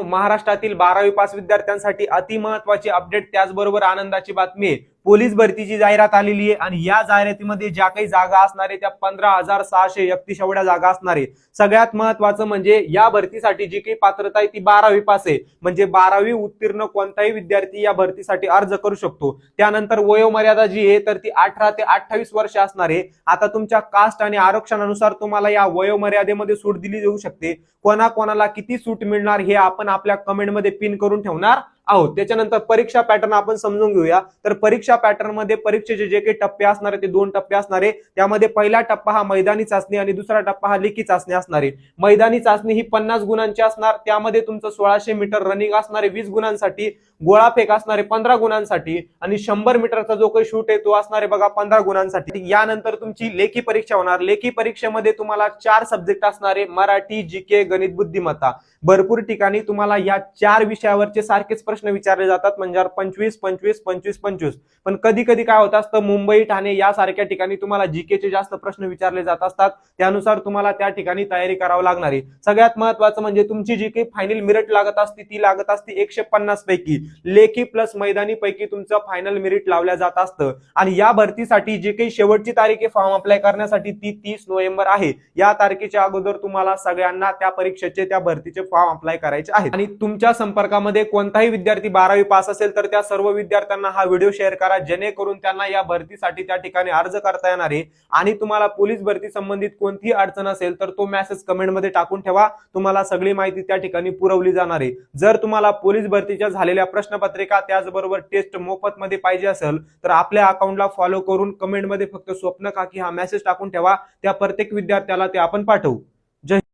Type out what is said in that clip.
महाराष्ट्रातील 12वी पास विद्यार्थ्यांसाठी अति महत्त्वाची अपडेट त्याचबरोबर आनंदाची बातमी आहे। पोलीस भरतीची जाहिरात आलेली आहे आणि या जाहिरातीमध्ये ज्या काही जागा असणार आहे त्या 15,631 एवढ्या जागा असणार आहे। सगळ्यात महत्त्वाचं म्हणजे या भरतीसाठी जी काही पात्रता आहे ती 12वी पास आहे, म्हणजे 12वी उत्तीर्ण कोणताही विद्यार्थी या भरतीसाठी अर्ज करू शकतो। त्यानंतर वयोमर्यादा जी आहे तर ती 18 ते 28 वर्ष असणार आहे। आता तुमच्या कास्ट आणि आरक्षणानुसार तुम्हाला या वयोमर्यादेमध्ये सूट दिली जाऊ शकते। कोणाकोणाला किती सूट मिळणार हे आपण आपल्या कमेंटमध्ये पिन करून ठेवणार आहोत। त्याच्यानंतर परीक्षा पॅटर्न आपण समजून घेऊया। तर परीक्षा पॅटर्न मध्ये परीक्षेचे जे काही टप्पे असणार आहे ते 2 टप्पे असणार आहे। त्यामध्ये पहिला टप्पा हा मैदानी चाचणी आणि दुसरा टप्पा हा लेखी चाचणी असणार आहे। मैदानी चाचणी ही 50 गुणांची असणार, त्यामध्ये तुमचं 1600 मीटर रनिंग असणार आहे 20 गुणांसाठी, गोळाफेक असणार आहे 15 गुणांसाठी आणि 100 मीटरचा जो काही शूट आहे तो असणार आहे बघा 15 गुणांसाठी। यानंतर तुमची लेखी परीक्षा होणार। लेखी परीक्षेमध्ये तुम्हाला 4 सब्जेक्ट असणार आहे, मराठी, जीके, गणित, बुद्धिमत्ता। भरपूर ठिकाणी तुम्हाला या 4 विषयावरचे सारखेच प्रश्न विचारले जातात, म्हणजे 25 25 25 25। पण कधी कधी काय होत असतं, मुंबई, ठाणे यासारख्या ठिकाणी तुम्हाला जीकेचे जास्त प्रश्न विचारले जात असतात, त्यानुसार तुम्हाला त्या ठिकाणी तयारी करावी लागणार आहे। सगळ्यात महत्त्वाचं म्हणजे तुमची जी काही फायनल मेरिट लागत असते ती लागत असते 150 पैकी, लेखी प्लस मैदानी पैकी तुमचं फायनल मेरिट लावल्या जात असतं। आणि या भरतीसाठी जी काही शेवटची तारीख आहे फॉर्म अप्लाय करण्यासाठी ती 30 नोव्हेंबर आहे। या तारखेच्या अगोदर तुम्हाला सगळ्यांना त्या परीक्षेचे, त्या भरतीचे फॉर्म अप्लाय करायचे आहेत। आणि तुमच्या संपर्कामध्ये कोणताही विद्यार्थी 12वी पास असेल तर त्या सर्व विद्यार्थ्यांना हा व्हिडिओ शेअर करा, जेणेकरून त्यांना या भरतीसाठी त्या ठिकाणी अर्ज करता येणार आहे। आणि तुम्हाला पोलीस भरती संबंधित कोणतीही अडचण असेल तर तो मेसेज कमेंटमध्ये टाकून ठेवा, तुम्हाला सगळी माहिती त्या ठिकाणी पुरवली जाणार आहे। जर तुम्हाला पोलीस भरतीच्या झालेल्या प्रश्नपत्रिका त्याचबरोबर टेस्ट मोफत मध्ये पाहिजे असेल तर आपल्या अकाउंटला फॉलो करून कमेंटमध्ये फक्त स्वप्न काकी हा मेसेज टाकून ठेवा, त्या प्रत्येक विद्यार्थ्याला ते आपण पाठवू। जय